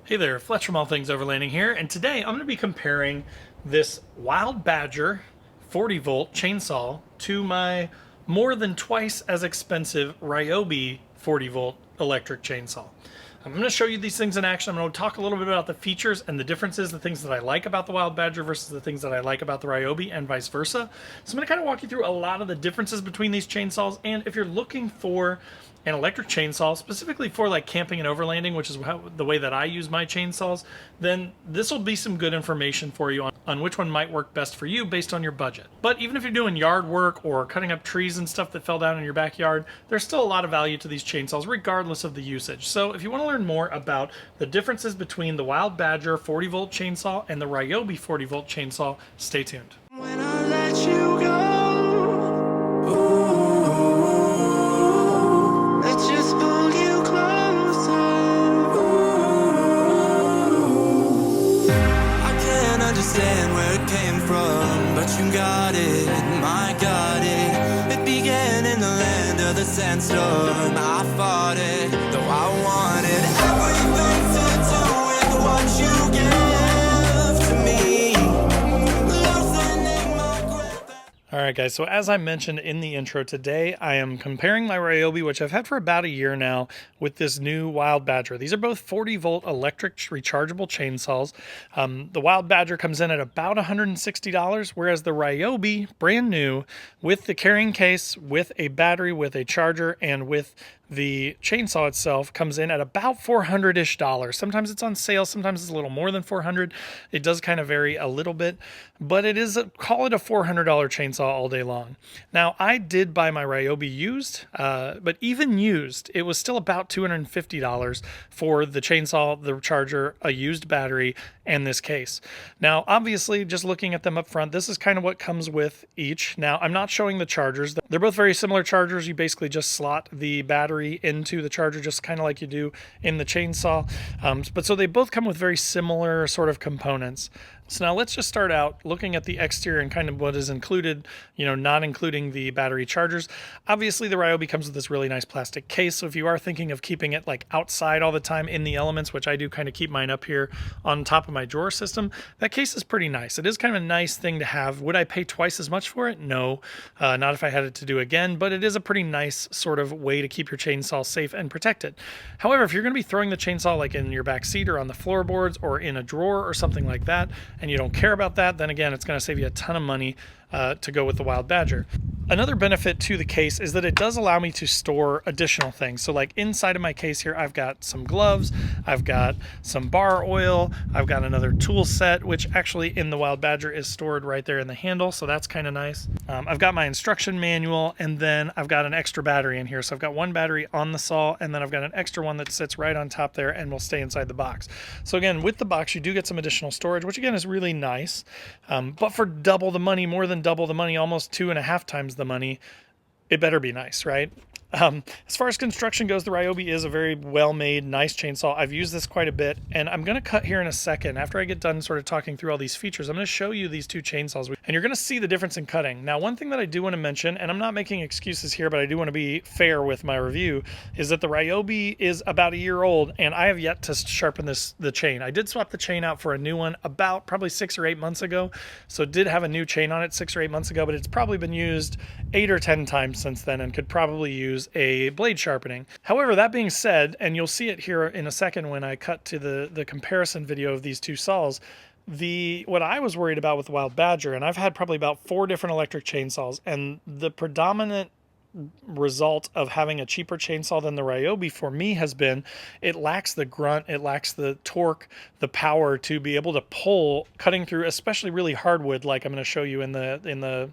Hey there, Fletch from All Things Overlanding here, and today I'm going to be comparing this Wild Badger 40 volt chainsaw to my more than twice as expensive Ryobi 40 volt electric chainsaw. I'm going to show you these things in action. I'm going to talk a little bit about the features and the differences, the things that I like about the Wild Badger versus the things that I like about the Ryobi and vice versa. So I'm going to kind of walk you through a lot of the differences between these chainsaws, and if you're looking for an electric chainsaw specifically for like camping and overlanding, which is the way that I use my chainsaws, then this will be some good information for you on which one might work best for you based on your budget. But even if you're doing yard work or cutting up trees and stuff that fell down in your backyard, there's still a lot of value to these chainsaws regardless of the usage. So if you want to learn more about the differences between the Wild Badger 40 volt chainsaw and the Ryobi 40 volt chainsaw, stay tuned. When I let you go. Understand where it came from, but you got it, my got it. It began in the land of the sandstorm. I fought it, though I wanted everything to do with what you give to me. Loosening my grip. Alright guys, so as I mentioned in the intro, today I am comparing my Ryobi, which I've had for about a year now, with this new Wild Badger. These are both 40 volt electric rechargeable chainsaws. The Wild Badger comes in at about $160, whereas the Ryobi, brand new, with the carrying case, with a battery, with a charger, and with the chainsaw itself, comes in at about $400-ish. Sometimes it's on sale, sometimes it's a little more than $400. It does kind of vary a little bit, but it is, call it a $400 chainsaw all day long. Now, I did buy my Ryobi used, but even used, it was still about $250 for the chainsaw, the charger, a used battery, and this case. Now, obviously, just looking at them up front, this is kind of what comes with each. Now, I'm not showing the chargers. They're both very similar chargers. You basically just slot the battery into the charger, just kind of like you do in the chainsaw. But so they both come with very similar sort of components. So now let's just start out looking at the exterior and kind of what is included, not including the battery chargers. Obviously, the Ryobi comes with this really nice plastic case. So if you are thinking of keeping it like outside all the time in the elements, which I do kind of keep mine up here on top of my drawer system, that case is pretty nice. It is kind of a nice thing to have. Would I pay twice as much for it? No, not if I had it to do again, but it is a pretty nice sort of way to keep your chainsaw safe and protected. However, if you're going to be throwing the chainsaw like in your back seat or on the floorboards or in a drawer or something like that, and you don't care about that, then again, it's going to save you a ton of money to go with the Wild Badger. Another benefit to the case is that it does allow me to store additional things. So like inside of my case here, I've got some gloves, I've got some bar oil, I've got another tool set, which actually in the Wild Badger is stored right there in the handle. So that's kind of nice. I've got my instruction manual, and then I've got an extra battery in here. So I've got one battery on the saw, and then I've got an extra one that sits right on top there and will stay inside the box. So again, with the box, you do get some additional storage, which again is really nice. But for double the money, more than double the money, almost 2.5 times the money, it better be nice, right? As far as construction goes, the Ryobi is a very well-made, nice chainsaw. I've used this quite a bit, and I'm going to cut here in a second. After I get done sort of talking through all these features, I'm going to show you these two chainsaws, and you're going to see the difference in cutting. Now, one thing that I do want to mention, and I'm not making excuses here, but I do want to be fair with my review, is that the Ryobi is about a year old, and I have yet to sharpen the chain. I did swap the chain out for a new one about probably 6 or 8 months ago, so it did have a new chain on it 6 or 8 months ago, but it's probably been used 8 or 10 times since then and could probably use a blade sharpening. However, that being said, and you'll see it here in a second when I cut to the comparison video of these two saws, what I was worried about with the Wild Badger, and I've had probably about 4 different electric chainsaws, and the predominant result of having a cheaper chainsaw than the Ryobi for me has been it lacks the grunt, it lacks the torque, the power to be able to pull cutting through, especially really hardwood, like I'm going to show you in the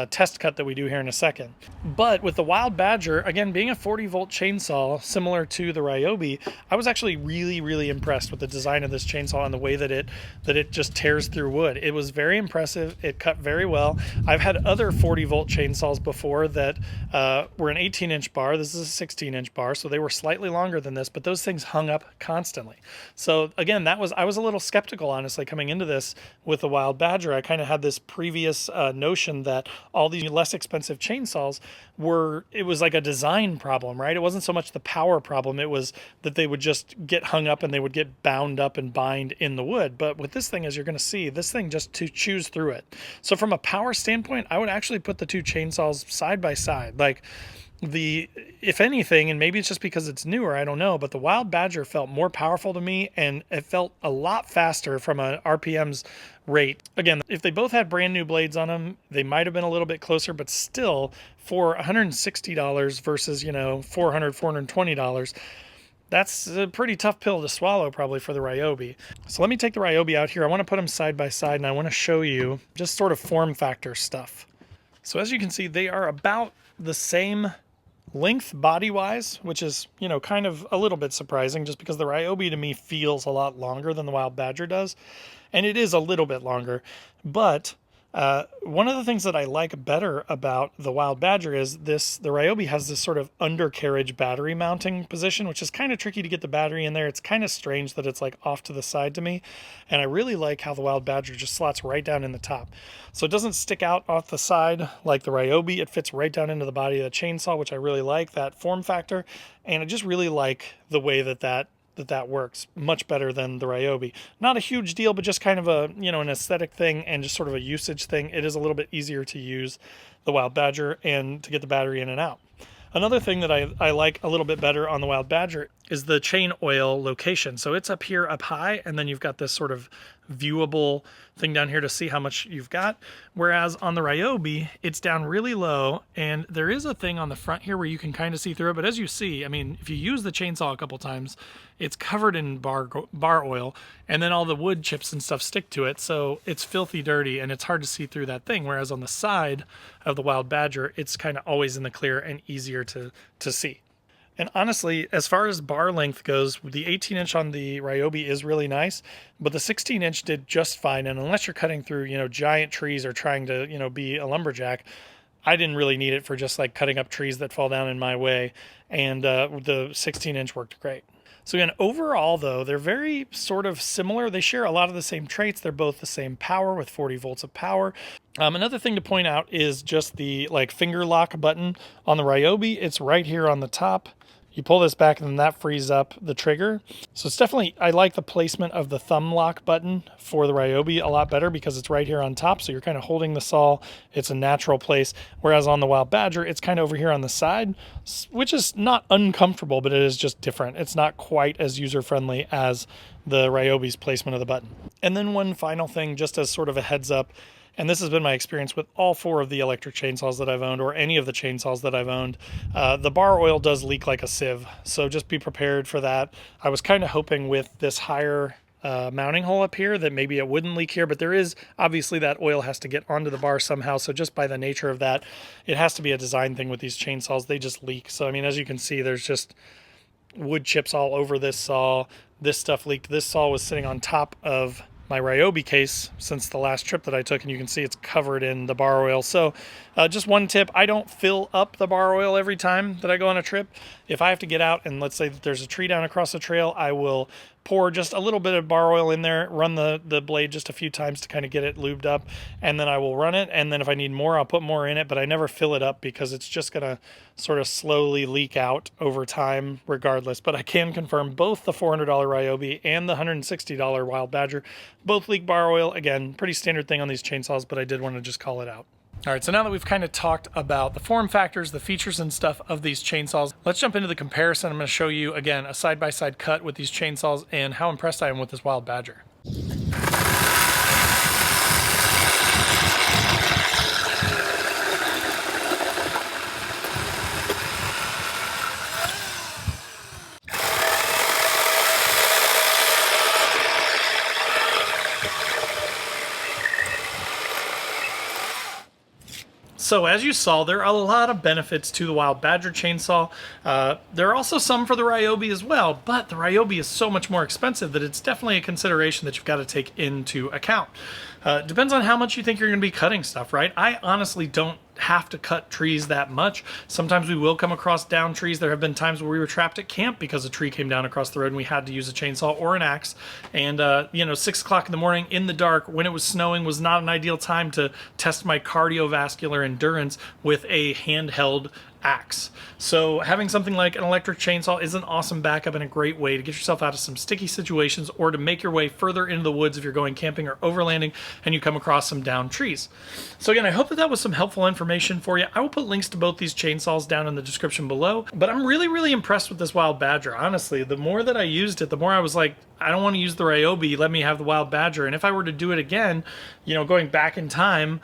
test cut that we do here in a second. But with the Wild Badger, again, being a 40 volt chainsaw similar to the Ryobi, I was actually really impressed with the design of this chainsaw and the way that it just tears through wood. It was very impressive. It cut very well. I've had other 40 volt chainsaws before that were an 18-inch bar. This is a 16-inch bar, so they were slightly longer than this, but those things hung up constantly. So again, I was a little skeptical, honestly, coming into this with the Wild Badger. I kind of had this previous notion that all these less expensive chainsaws it was like a design problem, right? It wasn't so much the power problem. It was that they would just get hung up and they would get bound up and bind in the wood. But with this thing, as you're going to see, this thing just to chews through it. So from a power standpoint, I would actually put the two chainsaws side by side. Like, if anything, and maybe it's just because it's newer, I don't know, but the Wild Badger felt more powerful to me, and it felt a lot faster from a RPM's rate. Again, if they both had brand new blades on them, they might have been a little bit closer, but still, for $160 versus, $400, $420, that's a pretty tough pill to swallow probably for the Ryobi. So let me take the Ryobi out here. I want to put them side by side, and I want to show you just sort of form factor stuff. So as you can see, they are about the same length body-wise, which is, kind of a little bit surprising just because the Ryobi to me feels a lot longer than the Wild Badger does. And it is a little bit longer. But one of the things that I like better about the Wild Badger is the Ryobi has this sort of undercarriage battery mounting position, which is kind of tricky to get the battery in there. It's kind of strange that it's like off to the side to me. And I really like how the Wild Badger just slots right down in the top. So it doesn't stick out off the side like the Ryobi. It fits right down into the body of the chainsaw, which I really like, that form factor. And I just really like the way that works much better than the Ryobi. Not a huge deal, but just kind of an aesthetic thing and just sort of a usage thing. It is a little bit easier to use the Wild Badger and to get the battery in and out. Another thing that I like a little bit better on the Wild Badger is the chain oil location. So it's up here up high, and then you've got this sort of viewable thing down here to see how much you've got. Whereas on the Ryobi, it's down really low, and there is a thing on the front here where you can kind of see through it. But as you see, I mean, if you use the chainsaw a couple times, it's covered in bar oil, and then all the wood chips and stuff stick to it. So it's filthy dirty, and it's hard to see through that thing. Whereas on the side of the Wild Badger, it's kind of always in the clear and easier to see. And honestly, as far as bar length goes, the 18-inch on the Ryobi is really nice, but the 16-inch did just fine. And unless you're cutting through, giant trees or trying to, be a lumberjack, I didn't really need it for just like cutting up trees that fall down in my way. And the 16-inch worked great. So again, overall though, they're very sort of similar. They share a lot of the same traits. They're both the same power with 40 volts of power. Another thing to point out is just the finger lock button on the Ryobi. It's right here on the top. You pull this back and then that frees up the trigger. So it's definitely, I like the placement of the thumb lock button for the Ryobi a lot better because it's right here on top. So you're kind of holding the saw. It's a natural place. Whereas on the Wild Badger, it's kind of over here on the side, which is not uncomfortable, but it is just different. It's not quite as user-friendly as the Ryobi's placement of the button. And then one final thing, just as sort of a heads up, and this has been my experience with all 4 of the electric chainsaws that I've owned, or any of the chainsaws that I've owned. The bar oil does leak like a sieve, so just be prepared for that. I was kind of hoping with this higher mounting hole up here that maybe it wouldn't leak here, but there is obviously that oil has to get onto the bar somehow. So just by the nature of that, it has to be a design thing with these chainsaws. They just leak. So I mean, as you can see, there's just wood chips all over this saw. This stuff leaked. This saw was sitting on top of my Ryobi case since the last trip that I took, and you can see it's covered in the bar oil. So just one tip, I don't fill up the bar oil every time that I go on a trip. If I have to get out and let's say that there's a tree down across the trail, I will pour just a little bit of bar oil in there, run the blade just a few times to kind of get it lubed up, and then I will run it, and then if I need more, I'll put more in it, but I never fill it up because it's just going to sort of slowly leak out over time regardless. But I can confirm both the $400 Ryobi and the $160 Wild Badger both leak bar oil. Again, pretty standard thing on these chainsaws, but I did want to just call it out. All right, so now that we've kind of talked about the form factors, the features and stuff of these chainsaws, let's jump into the comparison. I'm going to show you, again, a side-by-side cut with these chainsaws and how impressed I am with this Wild Badger. So as you saw, there are a lot of benefits to the Wild Badger chainsaw. There are also some for the Ryobi as well, but the Ryobi is so much more expensive that it's definitely a consideration that you've got to take into account. Depends on how much you think you're going to be cutting stuff, right? I honestly don't have to cut trees that much. Sometimes we will come across down trees. There have been times where we were trapped at camp because a tree came down across the road and we had to use a chainsaw or an axe. And, 6 o'clock in the morning in the dark when it was snowing was not an ideal time to test my cardiovascular endurance with a handheld axe. So having something like an electric chainsaw is an awesome backup and a great way to get yourself out of some sticky situations or to make your way further into the woods if you're going camping or overlanding and you come across some downed trees. So again, I hope that was some helpful information for you. I will put links to both these chainsaws down in the description below, but I'm really, really impressed with this Wild Badger. Honestly, the more that I used it, the more I was like, I don't want to use the Ryobi, let me have the Wild Badger. And if I were to do it again, going back in time,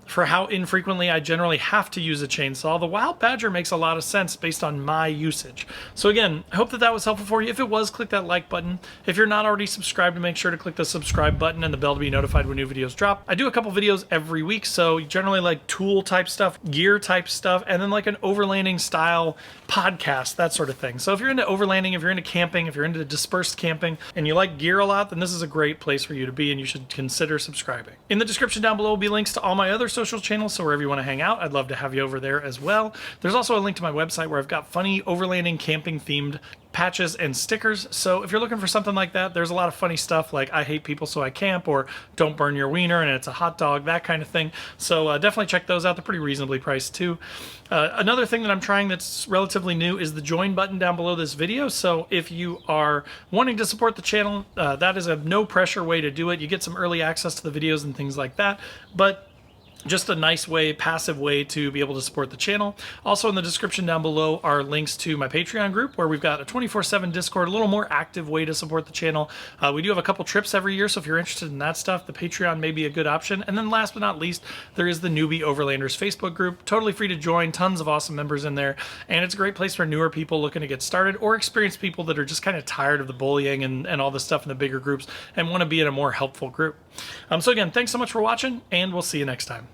for how infrequently I generally have to use a chainsaw, the Wild Badger makes a lot of sense based on my usage. So again, I hope that that was helpful for you. If it was, click that like button. If you're not already subscribed, make sure to click the subscribe button and the bell to be notified when new videos drop. I do a couple videos every week, so generally like tool type stuff, gear type stuff, and then like an overlanding style podcast, that sort of thing. So if you're into overlanding, if you're into camping, if you're into dispersed camping, and you like gear a lot, then this is a great place for you to be, and you should consider subscribing. In the description down below will be links to all my other social channels, so wherever you want to hang out, I'd love to have you over there as well. There's also a link to my website where I've got funny overlanding camping themed patches and stickers. So if you're looking for something like that, there's a lot of funny stuff like I hate people so I camp, or don't burn your wiener and it's a hot dog, that kind of thing. So definitely check those out. They're pretty reasonably priced too. Another thing that I'm trying that's relatively new is the join button down below this video. So if you are wanting to support the channel, that is a no pressure way to do it. You get some early access to the videos and things like that, but just a nice way, passive way to be able to support the channel. Also in the description down below are links to my Patreon group where we've got a 24/7 Discord, a little more active way to support the channel. We do have a couple trips every year, so if you're interested in that stuff, the Patreon may be a good option. And then last but not least, there is the Newbie Overlanders Facebook group. Totally free to join, tons of awesome members in there. And it's a great place for newer people looking to get started or experienced people that are just kind of tired of the bullying and all the stuff in the bigger groups and want to be in a more helpful group. So again, thanks so much for watching, and we'll see you next time.